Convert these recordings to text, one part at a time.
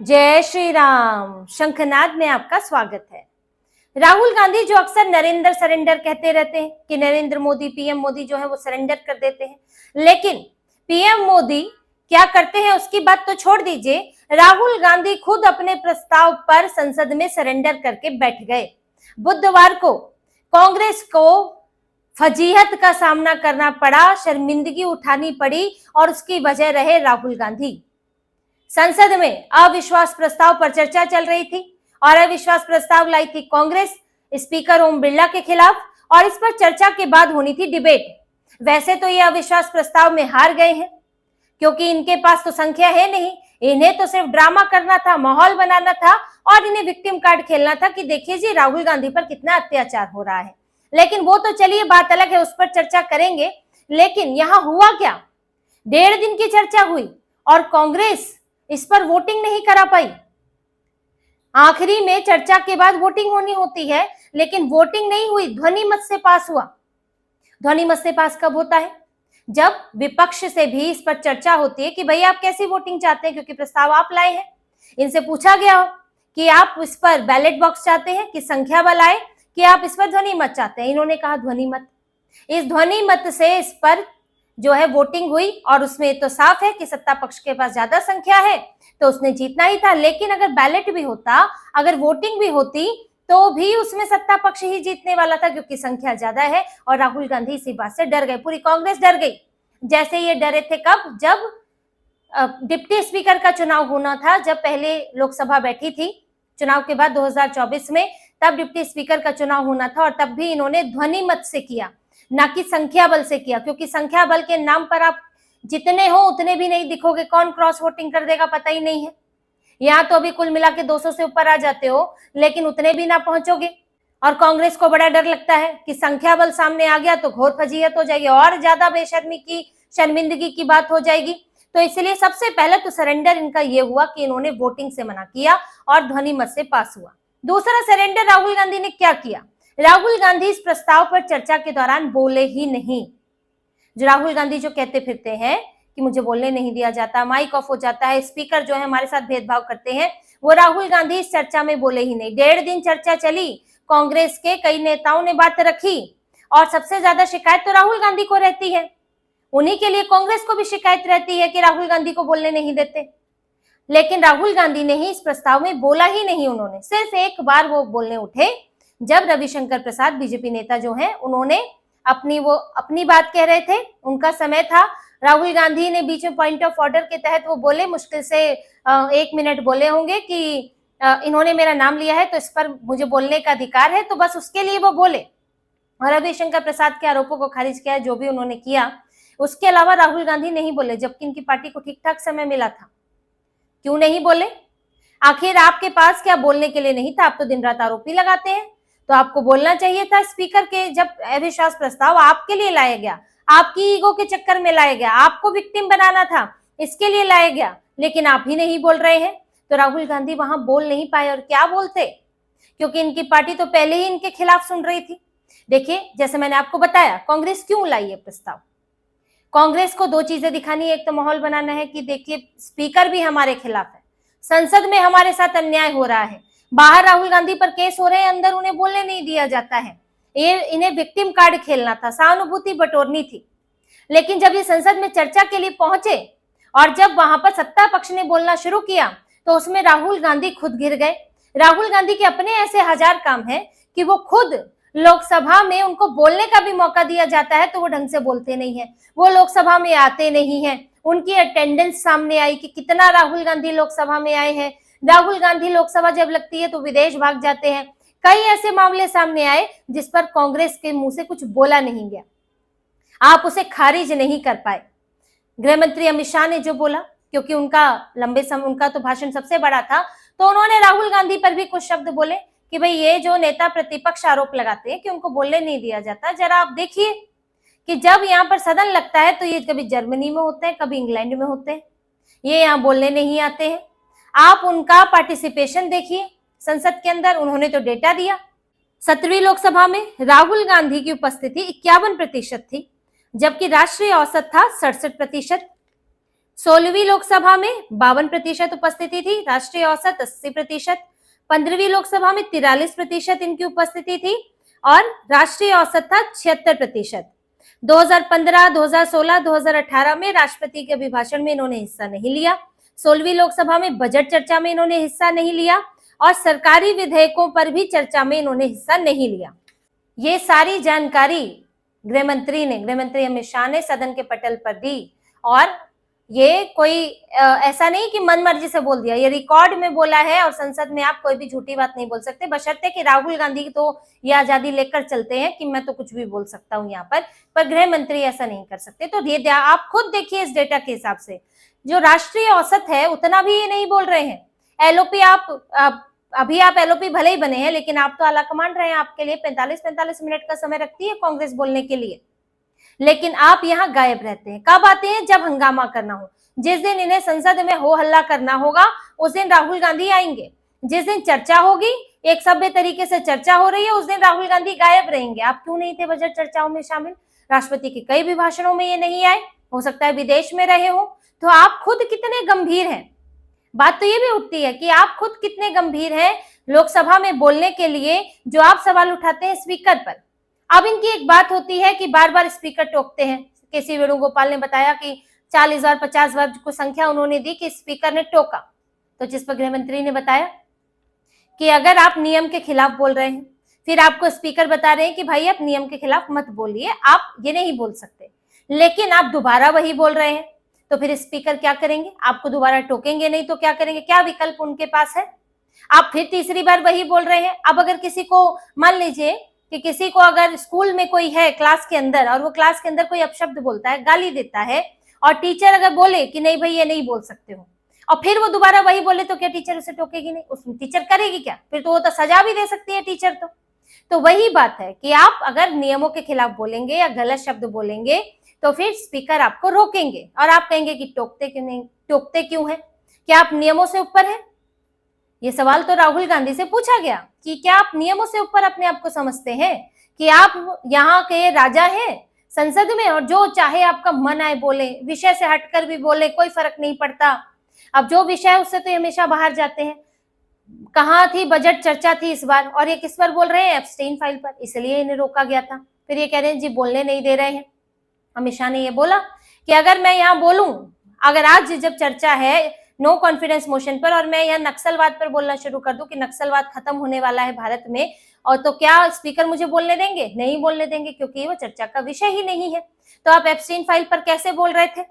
जय श्री राम। शंखनाद में आपका स्वागत है। राहुल गांधी जो अक्सर नरेंद्र सरेंडर कहते रहते हैं कि नरेंद्र मोदी पीएम मोदी जो है वो सरेंडर कर देते हैं, लेकिन पीएम मोदी क्या करते हैं उसकी बात तो छोड़ दीजिए, राहुल गांधी खुद अपने प्रस्ताव पर संसद में सरेंडर करके बैठ गए। बुधवार को कांग्रेस को फजीहत का सामना करना पड़ा, शर्मिंदगी उठानी पड़ी और उसकी वजह रहे राहुल गांधी। संसद में अविश्वास प्रस्ताव पर चर्चा चल रही थी और अविश्वास प्रस्ताव लाई थी कांग्रेस स्पीकर ओम बिरला के खिलाफ, और इस पर चर्चा के बाद होनी थी डिबेट। वैसे तो ये अविश्वास प्रस्ताव में हार गए हैं क्योंकि इनके पास तो संख्या है नहीं, इन्हें तो सिर्फ ड्रामा करना था, माहौल बनाना था और इन्हें विक्टिम कार्ड खेलना था कि देखिए जी राहुल गांधी पर कितना अत्याचार हो रहा है। लेकिन वो तो चलिए बात अलग है, उस पर चर्चा करेंगे। लेकिन यहां हुआ क्या, 1.5 दिन की चर्चा हुई और कांग्रेस इस पर वोटिंग नहीं करा पाई। आखिरी में चर्चा के बाद वोटिंग होनी होती है, लेकिन वोटिंग नहीं हुई, ध्वनि मत से पास हुआ। ध्वनि मत से पास कब होता है? जब विपक्ष से भी इस पर चर्चा होती है कि भाई आप कैसी वोटिंग चाहते हैं, क्योंकि प्रस्ताव आप लाए हैं। इनसे पूछा गया हो कि आप इस पर बैलेट बॉक्स चाहते हैं कि संख्या बल आए, कि आप इस पर ध्वनि मत चाहते हैं। इन्होंने कहा ध्वनि मत। इस ध्वनि मत से इस पर जो है वोटिंग हुई और उसमें तो साफ है कि सत्ता पक्ष के पास ज्यादा संख्या है तो उसने जीतना ही था। लेकिन अगर बैलेट भी होता, अगर वोटिंग भी होती तो भी उसमें सत्ता पक्ष ही जीतने वाला था, क्योंकि संख्या ज्यादा है। और राहुल गांधी इसी बात से डर गए, पूरी कांग्रेस डर गई। जैसे ये डरे थे कब, जब डिप्टी स्पीकर का चुनाव होना था, जब पहले लोकसभा बैठी थी चुनाव के बाद 2024 में, तब डिप्टी स्पीकर का चुनाव होना था और तब भी इन्होंने ध्वनि मत से किया, ना कि संख्या बल से किया। क्योंकि संख्या बल के नाम पर आप जितने हो उतने भी नहीं दिखोगे, कौन क्रॉस वोटिंग कर देगा पता ही नहीं है। यहाँ तो अभी कुल मिला के 200 से ऊपर आ जाते हो, लेकिन उतने भी ना पहुंचोगे। और कांग्रेस को बड़ा डर लगता है कि संख्या बल सामने आ गया तो घोर फजीहत हो जाएगी और ज्यादा बेशर्मी की, शर्मिंदगी की बात हो जाएगी। तो इसलिए सबसे पहले तो सरेंडर इनका ये हुआ कि इन्होंने वोटिंग से मना किया और ध्वनि मत से पास हुआ। दूसरा सरेंडर राहुल गांधी ने क्या किया, राहुल गांधी इस प्रस्ताव पर चर्चा के दौरान बोले ही नहीं। जो राहुल गांधी जो कहते फिरते हैं कि मुझे बोलने नहीं दिया जाता, माइक ऑफ हो जाता है, स्पीकर जो है हमारे साथ भेदभाव करते हैं, वो राहुल गांधी इस चर्चा में बोले ही नहीं। 1.5 दिन चर्चा चली, कांग्रेस के कई नेताओं ने बात रखी और सबसे ज्यादा शिकायत तो राहुल गांधी को रहती है। उन्हीं के लिए कांग्रेस को भी शिकायत रहती है कि राहुल गांधी को बोलने नहीं देते। लेकिन राहुल गांधी ने ही इस प्रस्ताव में बोला ही नहीं। उन्होंने सिर्फ एक बार वो बोलने उठे जब रविशंकर प्रसाद बीजेपी नेता जो हैं उन्होंने अपनी बात कह रहे थे, उनका समय था। राहुल गांधी ने बीच में पॉइंट ऑफ ऑर्डर के तहत वो बोले, मुश्किल से 1 मिनट बोले होंगे कि इन्होंने मेरा नाम लिया है तो इस पर मुझे बोलने का अधिकार है, तो बस उसके लिए वो बोले और रविशंकर प्रसाद के आरोपों को खारिज किया, जो भी उन्होंने किया। उसके अलावा राहुल गांधी नहीं बोले, जबकि इनकी पार्टी को ठीक ठाक समय मिला था। क्यों नहीं बोले? आखिर आपके पास क्या बोलने के लिए नहीं था? आप तो दिन रात आरोप ही लगाते हैं, तो आपको बोलना चाहिए था। स्पीकर के जब अविश्वास प्रस्ताव आपके लिए लाया गया, आपकी ईगो के चक्कर में लाया गया, आपको विक्टिम बनाना था, इसके लिए लाया गया, लेकिन आप ही नहीं बोल रहे हैं। तो राहुल गांधी वहां बोल नहीं पाए। और क्या बोलते, क्योंकि इनकी पार्टी तो पहले ही इनके खिलाफ सुन रही थी। देखिए, जैसे मैंने आपको बताया कांग्रेस क्यों लाई है प्रस्ताव। कांग्रेस को 2 चीजें दिखानी है, एक तो माहौल बनाना है कि देखिए स्पीकर भी हमारे खिलाफ है, संसद में हमारे साथ अन्याय हो रहा है, बाहर राहुल गांधी पर केस हो रहे हैं, अंदर उन्हें बोलने नहीं दिया जाता है। ये इन्हें विक्टिम कार्ड खेलना था, सहानुभूति बटोरनी थी। लेकिन जब ये संसद में चर्चा के लिए पहुंचे और जब वहां पर सत्ता पक्ष ने बोलना शुरू किया तो उसमें राहुल गांधी खुद घिर गए। राहुल गांधी के अपने ऐसे हजार काम हैं कि वो खुद लोकसभा में उनको बोलने का भी मौका दिया जाता है तो वो ढंग से बोलते नहीं है, वो लोकसभा में आते नहीं है। उनकी अटेंडेंस सामने आई कि कितना राहुल गांधी लोकसभा में आए हैं। राहुल गांधी लोकसभा जब लगती है तो विदेश भाग जाते हैं। कई ऐसे मामले सामने आए जिस पर कांग्रेस के मुंह से कुछ बोला नहीं गया, आप उसे खारिज नहीं कर पाए। गृह मंत्री अमित शाह ने जो बोला, क्योंकि उनका लंबे समय उनका तो भाषण सबसे बड़ा था, तो उन्होंने राहुल गांधी पर भी कुछ शब्द बोले कि भाई ये जो नेता प्रतिपक्ष आरोप लगाते हैं कि उनको बोलने नहीं दिया जाता, जरा आप देखिए कि जब यहाँ पर सदन लगता है तो ये कभी जर्मनी में होते हैं, कभी इंग्लैंड में होते हैं, ये यहाँ बोलने नहीं आते हैं। आप उनका पार्टिसिपेशन देखिए संसद के अंदर, उन्होंने तो डेटा दिया। 17वीं लोकसभा में राहुल गांधी की उपस्थिति 51% थी, जबकि राष्ट्रीय औसत था 67%। 16वीं लोकसभा में 52% उपस्थिति थी, राष्ट्रीय औसत 80%। 15वीं लोकसभा में 43% इनकी उपस्थिति थी और राष्ट्रीय औसत था 76%। 2015, 2016, 2018 में राष्ट्रपति के अभिभाषण में इन्होंने हिस्सा नहीं लिया। 16वीं लोकसभा में बजट चर्चा में इन्होंने हिस्सा नहीं लिया और सरकारी विधेयकों पर भी चर्चा में इन्होंने हिस्सा नहीं लिया। ये सारी जानकारी गृह मंत्री अमित शाह ने सदन के पटल पर दी और ये कोई ऐसा नहीं कि मन मर्जी से बोल दिया, ये रिकॉर्ड में बोला है और संसद में आप कोई भी झूठी बात नहीं बोल सकते, बशर्ते कि राहुल गांधी तो ये आजादी लेकर चलते हैं कि मैं तो कुछ भी बोल सकता हूं यहाँ पर गृह मंत्री ऐसा नहीं कर सकते। तो ये आप खुद देखिए इस डेटा के हिसाब से जो राष्ट्रीय औसत है उतना भी ये नहीं बोल रहे हैं। एलओपी अभी आप एलओपी भले ही बने हैं लेकिन आप तो आला कमान रहे हैं, आपके लिए 45 मिनट का समय रखती है कांग्रेस बोलने के लिए, लेकिन आप यहाँ गायब रहते हैं। कब आते हैं? जब हंगामा करना हो, जिस दिन इन्हें संसद में हो हल्ला करना होगा उस दिन राहुल गांधी आएंगे। जिस दिन चर्चा होगी, एक सभ्य तरीके से चर्चा हो रही है, उस दिन राहुल गांधी गायब रहेंगे। आप क्यों नहीं थे बजट चर्चाओं में शामिल? राष्ट्रपति के कई भी भाषणों में ये नहीं आए, हो सकता है विदेश में रहे हो। तो आप खुद कितने गंभीर हैं? बात तो ये भी उठती है कि आप खुद कितने गंभीर हैं लोकसभा में बोलने के लिए जो आप सवाल उठाते हैं स्पीकर पर। अब इनकी एक बात होती है कि बार बार स्पीकर टोकते हैं। केसी वेणुगोपाल ने बताया कि 40 बार 50 बार को संख्या उन्होंने दी कि स्पीकर ने टोका, तो जिस पर गृह मंत्री ने बताया कि अगर आप नियम के खिलाफ बोल रहे हैं, फिर आपको स्पीकर बता रहे हैं कि भाई आप नियम के खिलाफ मत बोलिए, आप ये नहीं बोल सकते, लेकिन आप दोबारा वही बोल रहे हैं, तो फिर स्पीकर क्या करेंगे? आपको दोबारा टोकेंगे नहीं तो क्या करेंगे? क्या विकल्प उनके पास है? आप फिर तीसरी बार वही बोल रहे हैं। अब अगर किसी को मान लीजिए कि किसी को अगर स्कूल में कोई है क्लास के अंदर और वो क्लास के अंदर कोई अपशब्द बोलता है, गाली देता है, और टीचर अगर बोले कि नहीं भाई ये नहीं बोल सकते हो, और फिर वो दोबारा वही बोले, तो क्या टीचर उसे टोकेगी नहीं? उसमें टीचर करेगी क्या? फिर तो वो तो सजा भी दे सकती है टीचर। तो वही बात है कि आप अगर नियमों के खिलाफ बोलेंगे या गलत शब्द बोलेंगे तो फिर स्पीकर आपको रोकेंगे और आप कहेंगे कि टोकते क्यों नहीं? टोकते क्यों है? क्या आप नियमों से ऊपर है? ये सवाल तो राहुल गांधी से पूछा गया कि क्या आप नियमों से ऊपर अपने आप को समझते हैं कि आप यहाँ के राजा हैं संसद में और जो चाहे आपका मन आए बोले, विषय से हटकर भी बोले, कोई फर्क नहीं पड़ता। अब जो विषय है उससे तो हमेशा बाहर जाते हैं। कहाँ थी बजट चर्चा थी इस बार, और ये किस पर बोल रहे हैं? एब्सटेन फाइल पर, इसलिए इन्हें रोका गया था। फिर ये कह रहे हैं जी बोलने नहीं दे रहे हैं। अमित शाह ने ये बोला कि अगर मैं यहाँ बोलूं, अगर आज जब चर्चा है नो कॉन्फिडेंस मोशन पर और मैं यहाँ नक्सलवाद पर बोलना शुरू कर दूं कि नक्सलवाद खत्म होने वाला है भारत में, और तो क्या स्पीकर मुझे बोलने देंगे? नहीं बोलने देंगे, क्योंकि वो चर्चा का विषय ही नहीं है। तो आप एब्सटेन फाइल पर कैसे बोल रहे थे?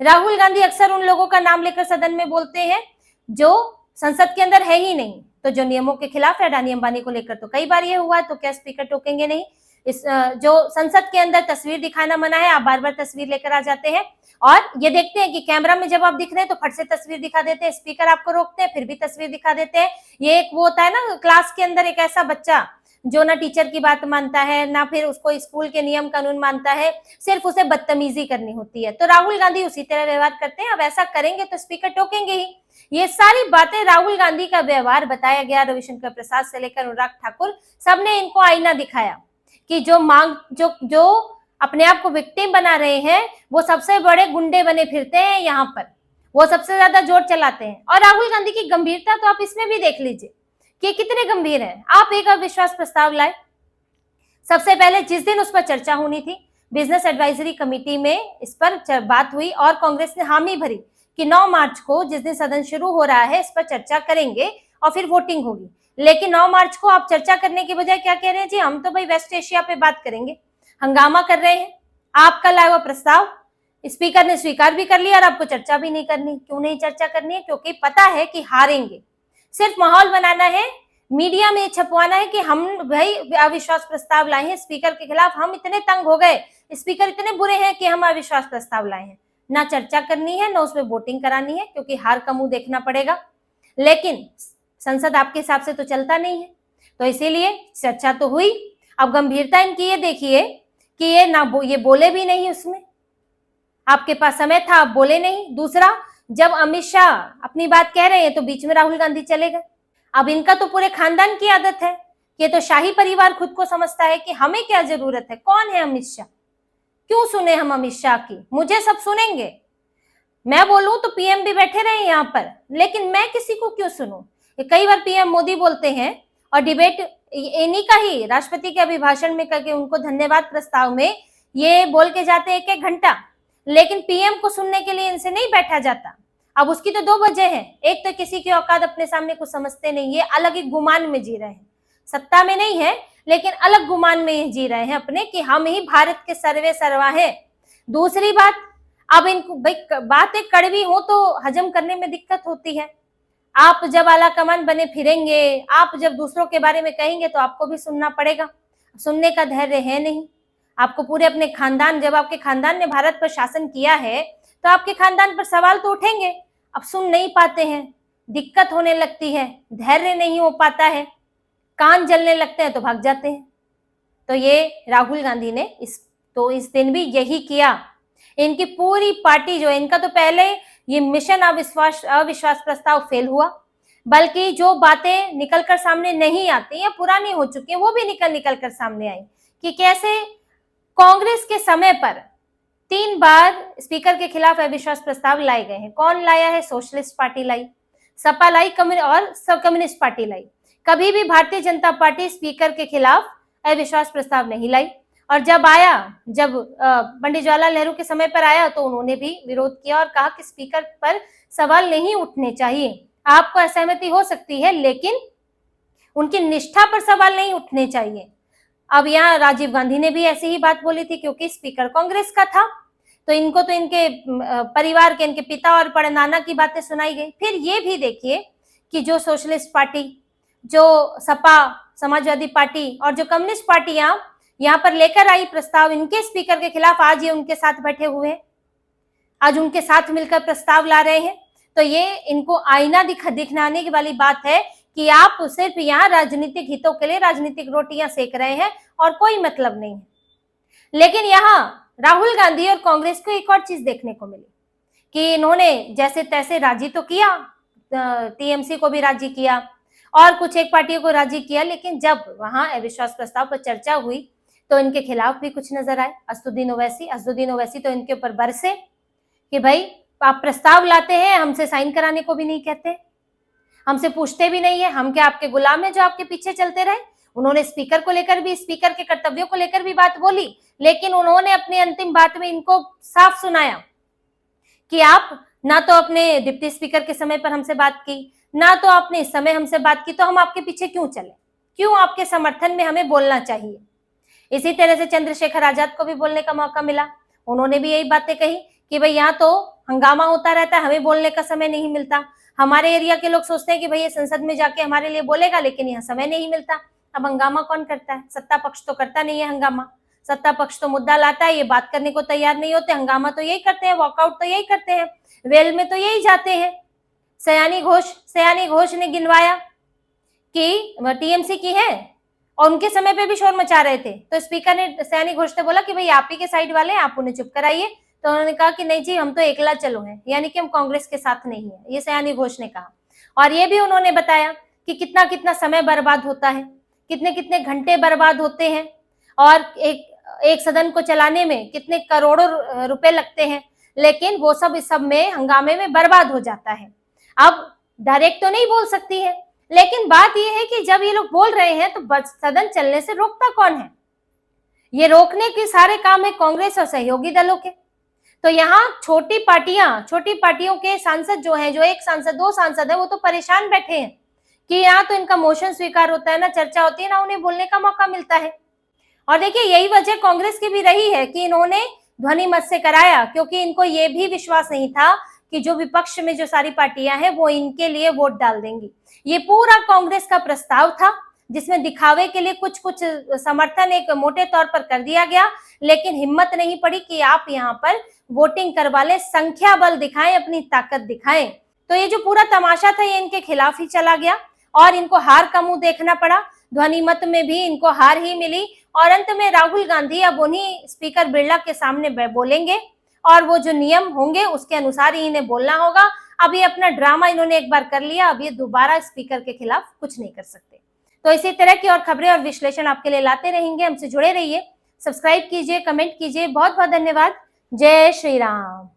राहुल गांधी अक्सर उन लोगों का नाम लेकर सदन में बोलते हैं जो संसद के अंदर है ही नहीं, तो जो नियमों के खिलाफ है। अडानी अंबानी को लेकर तो कई बार ये हुआ है, तो क्या स्पीकर टोकेंगे नहीं? इस जो संसद के अंदर तस्वीर दिखाना मना है, आप बार बार तस्वीर लेकर आ जाते हैं और ये देखते हैं कि कैमरा में जब आप दिख रहे हैं तो फट से तस्वीर दिखा देते हैं, स्पीकर आपको रोकते हैं, फिर भी तस्वीर दिखा देते हैं। ये एक वो होता है ना क्लास के अंदर एक ऐसा बच्चा जो ना टीचर की बात मानता है ना फिर उसको स्कूल के नियम कानून मानता है, सिर्फ उसे बदतमीजी करनी होती है। तो राहुल गांधी उसी तरह व्यवहार करते हैं। अब ऐसा करेंगे तो स्पीकर टोकेंगे ही। ये सारी बातें राहुल गांधी का व्यवहार बताया गया। रविशंकर प्रसाद से लेकर अनुराग ठाकुर, सबने इनको आईना दिखाया कि जो अपने आप को विक्टिम बना रहे हैं वो सबसे बड़े गुंडे बने फिरते हैं यहाँ पर, वो सबसे ज्यादा जोर चलाते हैं। और राहुल गांधी की गंभीरता तो आप इसमें भी देख लीजिए कि कितने गंभीर हैं। आप एक अविश्वास प्रस्ताव लाए, सबसे पहले जिस दिन उस पर चर्चा होनी थी बिजनेस एडवाइजरी कमेटी में इस पर बात हुई और कांग्रेस ने हामी भरी कि 9 मार्च को जिस दिन सदन शुरू हो रहा है इस पर चर्चा करेंगे और फिर वोटिंग होगी। लेकिन 9 मार्च को आप चर्चा करने की बजाय क्या कह रहे हैं? जी हम तो भाई वेस्ट एशिया पे बात करेंगे। हंगामा कर रहे हैं। आपका लाया हुआ प्रस्ताव स्पीकर ने स्वीकार भी कर लिया और आपको चर्चा भी नहीं करनी। क्यों नहीं चर्चा करनी है? क्योंकि पता है कि हारेंगे। सिर्फ माहौल बनाना है, मीडिया में छपवाना है कि हम भाई अविश्वास प्रस्ताव लाए हैं स्पीकर के खिलाफ, हम इतने तंग हो गए, स्पीकर इतने बुरे हैं कि हम अविश्वास प्रस्ताव लाए हैं। ना चर्चा करनी है ना उसमें वोटिंग करानी है, क्योंकि हार का मुंह देखना पड़ेगा। लेकिन संसद आपके हिसाब से तो चलता नहीं है, तो इसीलिए चर्चा तो हुई। अब गंभीरता इनकी ये देखिए कि ये बोले भी नहीं, उसमें आपके पास समय था, आप बोले नहीं। दूसरा, जब अमित शाह अपनी बात कह रहे हैं तो बीच में राहुल गांधी चले गए। अब इनका तो पूरे खानदान की आदत है, ये तो शाही परिवार खुद को समझता है कि हमें क्या जरूरत है, कौन है अमित शाह, क्यों सुने हम अमित शाह की, मुझे सब सुनेंगे। मैं बोलूं तो पीएम भी बैठे रहे यहाँ पर, लेकिन मैं किसी को क्यों सुनूं? ये कई बार पीएम मोदी बोलते हैं और डिबेट इन्हीं का ही राष्ट्रपति के अभिभाषण में करके उनको धन्यवाद प्रस्ताव में ये बोल के जाते हैं 1-1 घंटा, लेकिन पीएम को सुनने के लिए इनसे नहीं बैठा जाता। अब उसकी तो 2 वजह है, एक तो किसी की औकात अपने सामने कुछ समझते नहीं, ये अलग एक गुमान में जी रहे हैं, सत्ता में नहीं है लेकिन अलग गुमान में जी रहे हैं अपने कि हम ही भारत के सर्वे सर्वा है। दूसरी बात, अब इनको भाई बातें कड़वी हो तो हजम करने में दिक्कत होती है। आप जब आला कमान बने फिरेंगे, आप जब दूसरों के बारे में कहेंगे तो आपको भी सुनना पड़ेगा, सुनने का धैर्य है नहीं आपको। पूरे अपने खानदान, जब आपके खानदान ने भारत पर शासन किया है तो आपके खानदान पर सवाल तो उठेंगे। अब सुन नहीं पाते हैं, दिक्कत होने लगती है, धैर्य नहीं हो पाता है, कान जलने लगते हैं तो भाग जाते हैं। तो ये राहुल गांधी ने इस दिन भी यही किया। इनकी पूरी पार्टी जो, इनका तो पहले ये मिशन अविश्वास प्रस्ताव फेल हुआ, बल्कि जो बातें निकलकर सामने नहीं आती या पुरानी हो चुकी है वो भी निकल कर सामने आई कि कैसे कांग्रेस के समय पर 3 बार स्पीकर के खिलाफ अविश्वास प्रस्ताव लाए गए हैं। कौन लाया है? सोशलिस्ट पार्टी लाई, सपा लाई और कम्युनिस्ट पार्टी लाई। कभी भी भारतीय जनता पार्टी स्पीकर के खिलाफ अविश्वास प्रस्ताव नहीं लाई। और जब पंडित जवाहरलाल नेहरू के समय पर आया तो उन्होंने भी विरोध किया और कहा कि स्पीकर पर सवाल नहीं उठने चाहिए। आपको असहमति हो सकती है लेकिन उनकी निष्ठा पर सवाल नहीं उठने चाहिए। अब यहाँ राजीव गांधी ने भी ऐसी ही बात बोली थी, क्योंकि स्पीकर कांग्रेस का था तो इनको तो इनके परिवार के, इनके पिता और परनाना की बातें सुनाई गई। फिर ये भी देखिए कि जो सोशलिस्ट पार्टी, जो सपा समाजवादी पार्टी और जो कम्युनिस्ट पार्टियां यहाँ पर लेकर आई प्रस्ताव इनके स्पीकर के खिलाफ, आज ये उनके साथ बैठे हुए हैं, आज उनके साथ मिलकर प्रस्ताव ला रहे हैं। तो ये इनको आईना दिखाने की वाली बात है कि आप सिर्फ यहाँ राजनीतिक हितों के लिए राजनीतिक रोटियां सेक रहे हैं और कोई मतलब नहीं है। लेकिन यहाँ राहुल गांधी और कांग्रेस को एक और चीज देखने को मिली कि इन्होंने जैसे तैसे राजी तो किया, टीएमसी को भी राजी किया और कुछ एक पार्टियों को राजी किया, लेकिन जब वहां अविश्वास प्रस्ताव पर चर्चा हुई तो इनके खिलाफ भी कुछ नजर आए। असदुद्दीन ओवैसी तो इनके ऊपर बरसे कि भाई आप प्रस्ताव लाते हैं, हमसे साइन कराने को भी नहीं कहते, हमसे पूछते भी नहीं है, हम क्या आपके गुलाम है जो आपके पीछे चलते रहे। उन्होंने स्पीकर को लेकर भी, स्पीकर के कर्तव्यों को लेकर भी बात बोली, लेकिन उन्होंने अपनी अंतिम बात में इनको साफ सुनाया कि आप ना तो अपने डिप्टी स्पीकर के समय पर हमसे बात की, ना तो आपने इस समय हमसे बात की, तो हम आपके पीछे क्यों चले, क्यों आपके समर्थन में हमें बोलना चाहिए। इसी तरह से चंद्रशेखर आजाद को भी बोलने का मौका मिला, उन्होंने भी यही बातें कही कि भाई यहाँ तो हंगामा होता रहता है, हमें बोलने का समय नहीं मिलता। हमारे एरिया के लोग सोचते हैं कि भाई ये संसद में जाके हमारे लिए बोलेगा, लेकिन यहाँ समय नहीं मिलता। अब हंगामा कौन करता है? सत्ता पक्ष तो करता नहीं है हंगामा, सत्ता पक्ष तो मुद्दा लाता है, ये बात करने को तैयार नहीं होते, हंगामा तो यही करते हैं, वॉकआउट तो यही करते हैं, वेल में तो यही जाते हैं। सयानी घोष ने गिनवाया कि टीएमसी की है और उनके समय पे भी शोर मचा रहे थे, तो स्पीकर ने, सयानी घोष ने बोला कि भाई आप ही के साइड वाले हैं, आप उन्हें चुप कराइए। तो उन्होंने कहा कि नहीं जी, हम तो एकला चलो हैं, यानी कि हम कांग्रेस के साथ नहीं है, ये सयानी घोष ने कहा। और ये भी उन्होंने बताया कि कितना कितना समय बर्बाद होता है, कितने कितने घंटे बर्बाद होते हैं और एक सदन को चलाने में कितने करोड़ों रुपए लगते हैं, लेकिन वो सब इस सब में, हंगामे में बर्बाद हो जाता है। अब डायरेक्ट तो नहीं बोल सकती है, लेकिन बात यह है कि जब ये लोग बोल रहे हैं तो सदन चलने से रोकता कौन है? ये रोकने के सारे काम है कांग्रेस और सहयोगी दलों के। तो यहाँ छोटी पार्टियों के सांसद जो हैं, जो एक सांसद, 2 सांसद है, वो तो परेशान बैठे हैं कि यहाँ तो इनका मोशन स्वीकार होता है, ना चर्चा होती है, ना उन्हें बोलने का मौका मिलता है। और देखिए यही वजह कांग्रेस की भी रही है कि इन्होंने ध्वनि मत से कराया, क्योंकि इनको ये भी विश्वास नहीं था कि जो विपक्ष में जो सारी पार्टियां हैं वो इनके लिए वोट डाल देंगी। ये पूरा कांग्रेस का प्रस्ताव था जिसमें दिखावे के लिए कुछ समर्थन एक मोटे तौर पर कर दिया गया, लेकिन हिम्मत नहीं पड़ी कि आप यहाँ पर वोटिंग करवा ले, संख्या बल दिखाएं, अपनी ताकत दिखाएं। तो ये जो पूरा तमाशा था ये इनके खिलाफ ही चला गया और इनको हार का मुंह देखना पड़ा। ध्वनि मत में भी इनको हार ही मिली और अंत में राहुल गांधी अब उन्हीं स्पीकर बिरला के सामने बोलेंगे और वो जो नियम होंगे उसके अनुसार ही इन्हें बोलना होगा। अब ये अपना ड्रामा इन्होंने एक बार कर लिया, अब ये दोबारा स्पीकर के खिलाफ कुछ नहीं कर सकते। तो इसी तरह की और खबरें और विश्लेषण आपके लिए लाते रहेंगे, हमसे जुड़े रहिए, सब्सक्राइब कीजिए, कमेंट कीजिए। बहुत बहुत धन्यवाद। जय श्री राम।